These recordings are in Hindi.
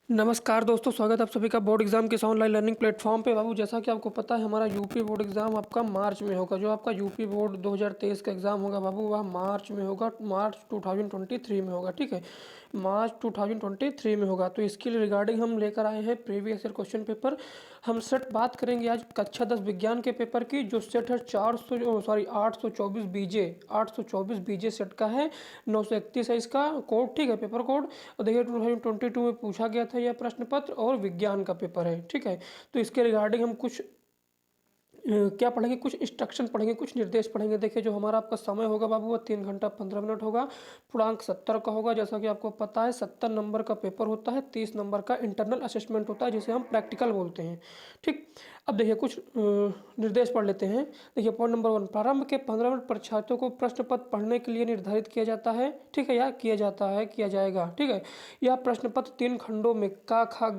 नमस्कार दोस्तों, स्वागत है आप सभी का बोर्ड एग्जाम के इस ऑनलाइन लर्निंग प्लेटफॉर्म पे। बाबू, जैसा कि आपको पता है, हमारा यूपी बोर्ड एग्जाम आपका मार्च में होगा। जो आपका यूपी बोर्ड 2023 का एग्जाम होगा बाबू, वह मार्च में होगा, मार्च 2023 में होगा। ठीक है, मार्च 2023 में होगा। तो इसके लिए रिगार्डिंग हम लेकर आए हैं प्रीवियस ईयर क्वेश्चन पेपर। हम सेट बात करेंगे आज कक्षा 10 विज्ञान के पेपर की। जो सेट है 824 बीजे सेट का है। 931 है इसका कोड। ठीक है, पेपर कोड। और देखिए 2022 में पूछा गया था यह प्रश्न पत्र, और विज्ञान का पेपर है। ठीक है, तो इसके रिगार्डिंग हम कुछ क्या पढ़ेंगे, कुछ इंस्ट्रक्शन पढ़ेंगे, कुछ निर्देश पढ़ेंगे। देखिए, जो हमारा आपका समय होगा बाबू, वो 3 घंटा 15 मिनट होगा। पूर्णांक 70 का होगा। जैसा कि आपको पता है, 70 नंबर का पेपर होता है, 30 नंबर का इंटरनल असेसमेंट होता है, जिसे हम प्रैक्टिकल बोलते हैं। ठीक, अब देखिए कुछ निर्देश पढ़ लेते हैं। देखिए, पॉइंट नंबर 1, प्रारंभ के 15 मिनट परीक्षार्थियों को प्रश्न पत्र पढ़ने के लिए निर्धारित किया जाता है। ठीक है, या किया जाता है, किया जाएगा। ठीक है, यह प्रश्न पत्र 3 खंडों में का खा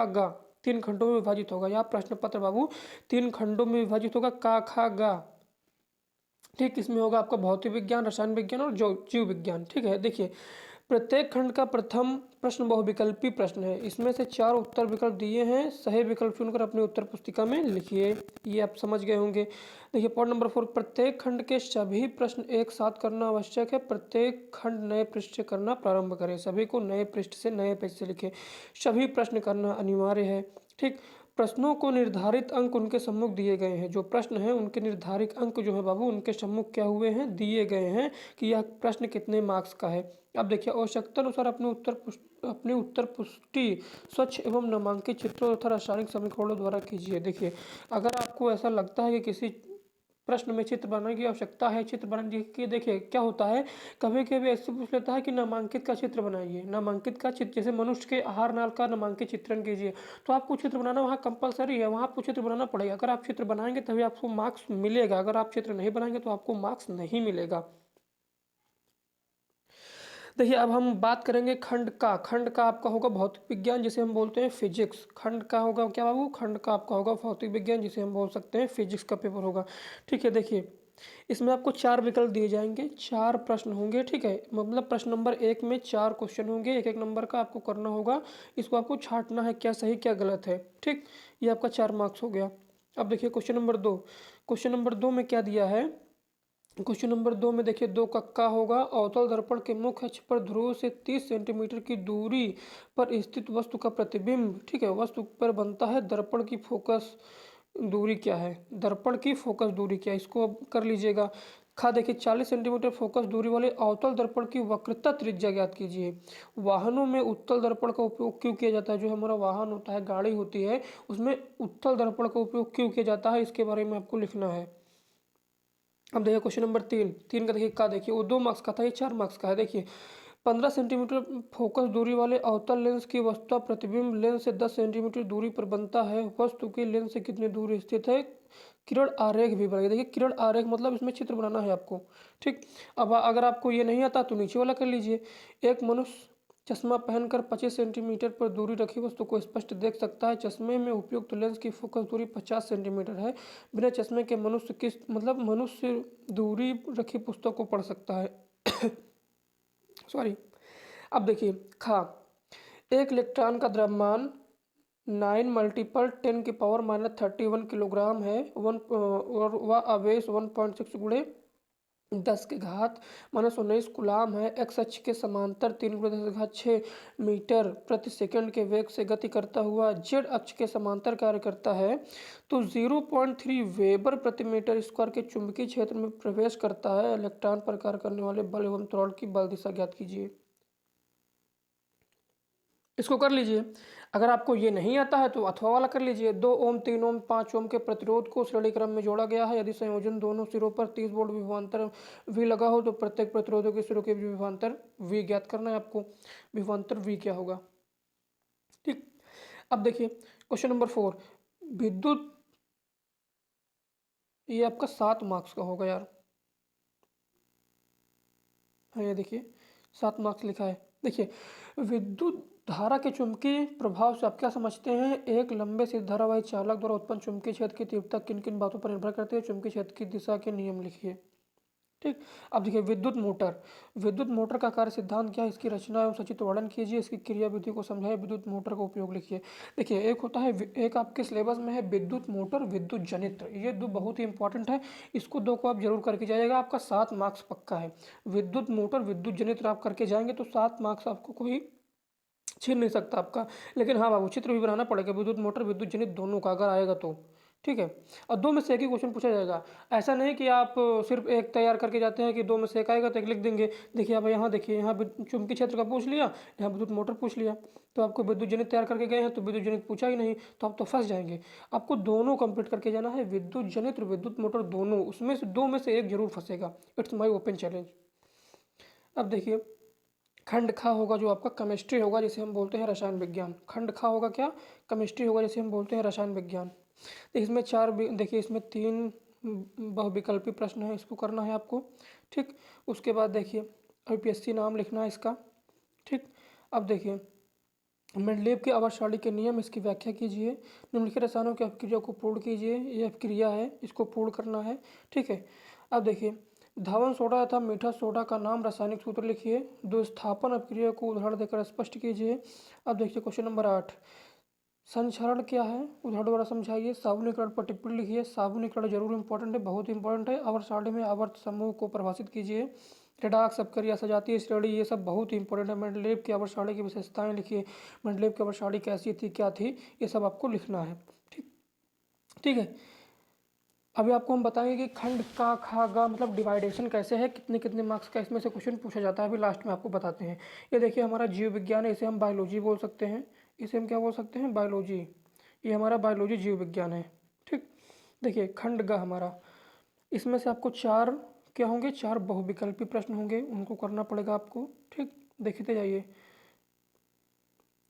गा 3 खंडों में विभाजित होगा। यह प्रश्न पत्र बाबू 3 खंडों में विभाजित होगा, का खा गा। ठीक, इसमें होगा आपका भौतिक विज्ञान, रसायन विज्ञान और जीव विज्ञान। ठीक है, देखिए प्रत्येक खंड का प्रथम प्रश्न बहुविकल्पी प्रश्न है। इसमें से 4 उत्तर विकल्प दिए हैं। सही विकल्प चुनकर अपनी उत्तर पुस्तिका में लिखिए। ये आप समझ गए होंगे। देखिए पॉइंट नंबर 4, प्रत्येक खंड के सभी प्रश्न एक साथ करना आवश्यक है। प्रत्येक खंड नए पृष्ठ से करना प्रारंभ करें। सभी को नए पृष्ठ से, नए पेज से लिखें। सभी प्रश्न करना अनिवार्य है। ठीक, प्रश्नों को निर्धारित अंक उनके सम्मुख दिए गए हैं। जो प्रश्न हैं उनके निर्धारित अंक जो है बाबू, उनके सम्मुख क्या हुए हैं, दिए गए हैं कि यह प्रश्न कितने मार्क्स का है। अब देखिए, आवश्यकता अनुसार अपनी उत्तर पुष्टि स्वच्छ एवं नामांकित चित्रों तथा रासायनिक समीकरणों द्वारा कीजिए। देखिए, अगर आपको ऐसा लगता है कि किसी प्रश्न में चित्र बनाने की आवश्यकता है, चित्र बनाने की, देखिए क्या होता है, कभी कभी ऐसे पूछ लेता है कि नामांकित का चित्र बनाइए। नामांकित का चित्र, जैसे मनुष्य के आहार नाल का नामांकित चित्रण कीजिए, तो आपको चित्र बनाना वहाँ कंपलसरी है, वहाँ आपको चित्र बनाना पड़ेगा। अगर आप चित्र बनाएंगे तभी आपको मार्क्स मिलेगा। अगर आप चित्र नहीं बनाएंगे तो आपको मार्क्स नहीं मिलेगा। देखिए, अब हम बात करेंगे खंड का आपका होगा भौतिक विज्ञान, जिसे हम बोलते हैं फिजिक्स। खंड का होगा क्या बाबू, खंड का आपका होगा भौतिक विज्ञान, जिसे हम बोल सकते हैं फिजिक्स का पेपर होगा। ठीक है, देखिए इसमें आपको 4 विकल्प दिए जाएंगे, 4 प्रश्न होंगे। ठीक है, मतलब प्रश्न नंबर 1 में 4 क्वेश्चन होंगे, एक एक नंबर का आपको करना होगा। इसको आपको छांटना है, क्या सही क्या गलत है। ठीक, ये आपका 4 मार्क्स हो गया। अब देखिए क्वेश्चन नंबर 2 में क्या दिया है। क्वेश्चन नंबर 2 में देखिए 2 कक्का होगा। अवतल दर्पण के मुख्य अक्ष पर ध्रुव से 30 सेंटीमीटर की दूरी पर स्थित वस्तु का प्रतिबिंब, ठीक है, वस्तु पर बनता है। दर्पण की फोकस दूरी क्या है, दर्पण की फोकस दूरी क्या है, इसको अब कर लीजिएगा। देखिए 40 सेंटीमीटर फोकस दूरी वाले अवतल दर्पण की वक्रता त्रिज्या ज्ञात कीजिए। वाहनों में उत्तल दर्पण का उपयोग क्यों किया जाता है। जो हमारा वाहन होता है, गाड़ी होती है, उसमें उत्तल दर्पण का उपयोग क्यों किया जाता है, इसके बारे में आपको लिखना है। अब देखिए क्वेश्चन नंबर 3 का देखिए देखिए वो 2 मार्क्स का था, ये 4 मार्क्स का है। देखिए 15 सेंटीमीटर फोकस दूरी वाले अवतल लेंस की वस्तुतः प्रतिबिंब लेंस से 10 सेंटीमीटर दूरी पर बनता है। वस्तु के लेंस से कितनी दूरी स्थित है। किरण आरेख भी बनाइए। देखिए किरण आरेख मतलब इसमें चित्र बनाना है आपको। ठीक, अब अगर आपको ये नहीं आता तो नीचे वाला कर लीजिए। एक मनुष्य चश्मा पहनकर 25 सेंटीमीटर पर दूरी रखी वस्तु को स्पष्ट देख सकता है। चश्मे में उपयुक्त लेंस की फोकस दूरी 50 सेंटीमीटर है। बिना चश्मे के मनुष्य दूरी रखी पुस्तक को पढ़ सकता है। सॉरी। अब देखिए एक इलेक्ट्रॉन का द्रव्यमान 9 मल्टीपल 10 की पावर -31 किलोग्राम है। और वह आवेश 1.6 गुणे 10 के घात -19 गुलाम है। एक्स अक्ष के समांतर 3 × 10 की घात 6 मीटर प्रति सेकंड के वेग से गति करता हुआ जेड अक्ष के समांतर कार्य करता है, तो 0.3 वेबर प्रति मीटर स्क्वायर के चुंबकीय क्षेत्र में प्रवेश करता है। इलेक्ट्रॉन पर कार्य करने वाले बल एवं त्वरण की बल दिशा ज्ञात कीजिए। इसको कर लीजिए। अगर आपको ये नहीं आता है तो अथवा वाला कर लीजिए। 2 ओम 3 ओम 5 ओम के प्रतिरोध को श्रेणी क्रम में जोड़ा गया है। यदि संयोजन दोनों सिरों पर 30 वोल्ट विभवांतर वी लगा हो तो प्रत्येक प्रतिरोधों के सिरों के विभवांतर वी ज्ञात करना है आपको। विभवांतर वी क्या होगा। ठीक, अब देखिए क्वेश्चन नंबर 4, विद्युत, ये आपका 7 मार्क्स का होगा यार। हाँ, ये देखिए 7 मार्क्स लिखा है। देखिए विद्युत धारा के चुंबकीय प्रभाव से आप क्या समझते हैं। एक लंबे से धारावाही चालक द्वारा उत्पन्न चुंबकीय क्षेत्र की तीव्रता किन किन बातों पर निर्भर करती है। चुंबकीय क्षेत्र की दिशा के नियम लिखिए। ठीक। अब देखिए विद्युत मोटर। विद्युत मोटर का कार्य सिद्धांत क्या है, इसकी रचना एवं सचित्र वर्णन कीजिए, इसकी क्रिया विधि को समझाइए, विद्युत मोटर का उपयोग लिखिए। देखिए एक होता है एक आपके सिलेबस में है विद्युत मोटर, विद्युत जनित्र, ये दो बहुत ही इंपॉर्टेंट है। इसको दो को आप जरूर करके जाइएगा, आपका 7 मार्क्स पक्का है। विद्युत मोटर विद्युत जनित्र आप करके जाएंगे तो 7 मार्क्स आपको कोई छीन नहीं सकता आपका। लेकिन हाँ बाबू, चित्र भी बनाना पड़ेगा विद्युत मोटर विद्युत जनित दोनों का, अगर आएगा तो। ठीक है। और दो में से एक ही क्वेश्चन पूछा जाएगा। ऐसा नहीं कि आप सिर्फ एक तैयार करके जाते हैं कि दो में से एक आएगा तो एक लिख देंगे। देखिए अब यहाँ देखिए, यहाँ चुंबकीय क्षेत्र का पूछ लिया, यहाँ विद्युत मोटर पूछ लिया, तो आपको विद्युत जनित तैयार करके गए हैं तो विद्युत जनित पूछा ही नहीं, तो आप तो फंस जाएंगे। आपको दोनों कंप्लीट करके जाना है, विद्युत जनित और विद्युत मोटर दोनों, उसमें से दो में से एक जरूर फंसेगा। It's my open challenge. अब देखिए खंड खा होगा जो आपका केमिस्ट्री होगा, जिसे हम बोलते हैं रसायन विज्ञान। खंड खा होगा क्या, केमिस्ट्री होगा, जिसे हम बोलते हैं रसायन विज्ञान। तो इसमें देखिए इसमें 3 बहुविकल्पी प्रश्न है, इसको करना है आपको। ठीक। उसके बाद देखिए यूपीएससी नाम लिखना है इसका। ठीक। अब देखिए मेंडलीव के आवर्तसारणी के नियम, इसकी व्याख्या कीजिए। निम्नलिखित रसायनों की अपक्रिया को पूर्ण कीजिए, ये अपक्रिया है, इसको पूर्ण करना है। ठीक है। अब देखिए धावन सोडा तथा मीठा सोडा का नाम, रासायनिक सूत्र लिखिए। दो स्थापन अपक्रिया को उदाहरण देकर स्पष्ट कीजिए। अब देखिए क्वेश्चन नंबर 8, संचरण क्या है, उदाहरण द्वारा समझाइए। साबुनीकरण पर टिप्पणी लिखिए। साबुनीकरण जरूर इंपॉर्टेंट है, बहुत इंपॉर्टेंट है। आवर्तसारणी में आवर्त समूह को परिभाषित कीजिए। रेडॉक्स अपक्रिया, सजातीय श्रेणी, ये सब बहुत ही इंपॉर्टेंट है। मेंडलीव की आवर्तसारणी की विशेषताएं लिखिए। मेंडलीव की आवर्तसारणी कैसी थी, क्या थी, ये सब आपको लिखना है। ठीक। ठीक है। अभी आपको हम बताएंगे कि खंड का खा गा मतलब डिवाइडेशन कैसे है, कितने कितने मार्क्स का इसमें से क्वेश्चन पूछा जाता है, अभी लास्ट में आपको बताते हैं। ये देखिए हमारा जीव विज्ञान है, इसे हम बायोलॉजी बोल सकते हैं। इसे हम क्या बोल सकते हैं, बायोलॉजी। ये हमारा बायोलॉजी जीव विज्ञान है। ठीक। देखिए खंड गा हमारा, इसमें से आपको 4 क्या होंगे, 4 बहुविकल्पी प्रश्न होंगे, उनको करना पड़ेगा आपको। ठीक। देखते जाइए।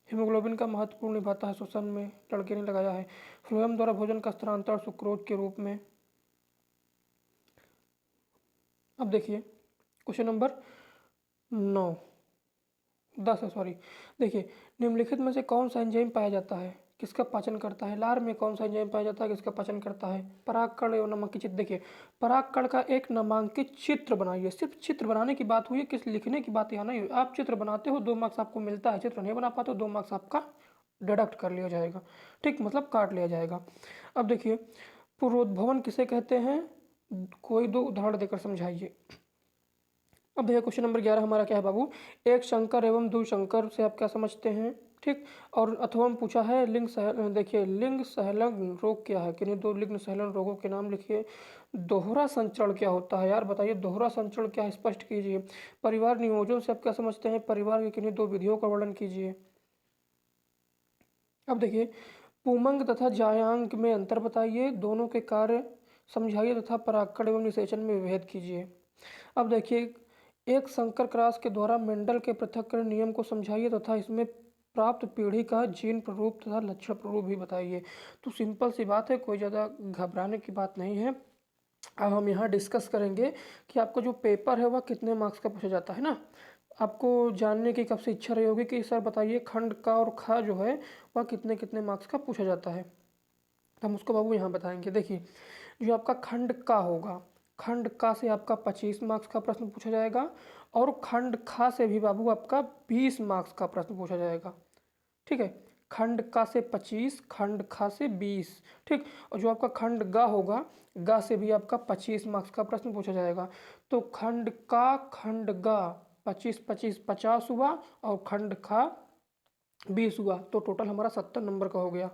हीमोग्लोबिन का महत्वपूर्ण निभाता है श्वसन में, लड़के ने लगाया है। फ्लोएम द्वारा भोजन का स्थानांतरण सुक्रोज के रूप में। अब देखिए क्वेश्चन नंबर 9 10 है, सॉरी। देखिए निम्नलिखित में से कौन सा एंजाइम पाया जाता है, किसका पाचन करता है। लार में कौन सा एंजाइम पाया जाता है, किसका पाचन करता है। परागकण एवं नामांकित चित्र। देखिए परागकण का एक नामांकित चित्र बनाइए। सिर्फ चित्र बनाने की बात हुई है, किस लिखने की बात यहाँ नहीं हुई। आप चित्र बनाते हो 2 मार्क्स आपको मिलता है, चित्र नहीं बना पाते हो 2 मार्क्स आपका डिडक्ट कर लिया जाएगा। ठीक, मतलब काट लिया जाएगा। अब देखिए पुरोद्भवन किसे कहते हैं, कोई 2 उदाहरण देकर समझाइए। अब भैया क्वेश्चन नंबर 11 हमारा क्या है बाबू, एक शंकर एवं दो शंकर से आप क्या समझते हैं। ठीक। और अथवा हम पूछा है लिंग देखिए लिंग सहलन रोग क्या है, किन्हीं 2 लिंग सहलन रोगों के नाम लिखिए। दोहरा संचरण क्या होता है यार, बताइए दोहरा संचरण क्या है, स्पष्ट कीजिए। परिवार नियोजन से आप क्या समझते हैं, परिवार की किन्हीं 2 विधियों का वर्णन कीजिए। अब देखिए पुमंग तथा जायांग में अंतर बताइए, दोनों के कार्य समझाइए तथा परागकण एवं निषेचन में विभेद कीजिए। अब देखिए एक संकर क्रॉस के द्वारा मेंडल के पृथक्करण नियम को समझाइए तथा इसमें प्राप्त पीढ़ी का जीन प्ररूप तथा लक्षण प्ररूप भी बताइए। तो सिंपल सी बात है, कोई ज़्यादा घबराने की बात नहीं है। अब हम यहाँ डिस्कस करेंगे कि आपका जो पेपर है वह कितने मार्क्स का पूछा जाता है ना। आपको जानने की कब से इच्छा रही होगी कि सर बताइए खंड का और खा जो है वह कितने कितने मार्क्स का पूछा जाता है। हम उसको बाबू यहाँ बताएंगे। देखिए जो आपका खंड का होगा, खंड का से आपका 25 मार्क्स का प्रश्न पूछा जाएगा, और खंड खा से भी बाबू आपका 20 मार्क्स का प्रश्न पूछा जाएगा। ठीक है, खंड का से 25, खंड खा से 20। ठीक। और जो आपका खंड गा होगा, गा से भी आपका 25 मार्क्स का प्रश्न पूछा जाएगा। तो खंड का खंड गा 25 25 50 हुआ, और खंड खा 20 हुआ, तो टोटल हमारा 70 नंबर का हो गया।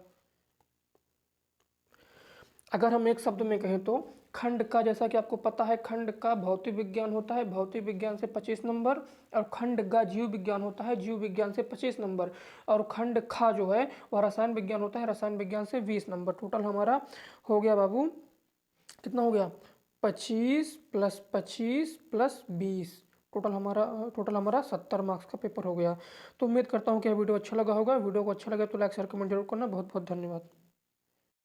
अगर हम एक शब्द में कहें तो खंड का, जैसा कि आपको पता है खंड का भौतिक विज्ञान होता है, भौतिक विज्ञान से 25 नंबर। और खंड गा जीव विज्ञान होता है, जीव विज्ञान से 25 नंबर। और खंड खा जो है वह रसायन विज्ञान होता है, रसायन विज्ञान से 20 नंबर। टोटल हमारा हो गया बाबू, कितना हो गया, 25 + 25 + 20, टोटल हमारा 70 मार्क्स का पेपर हो गया। तो उम्मीद करता हूँ कि यह वीडियो अच्छा लगा होगा। वीडियो को अच्छा लगे तो लाइक शेयर कमेंट जरूर करना। बहुत बहुत धन्यवाद।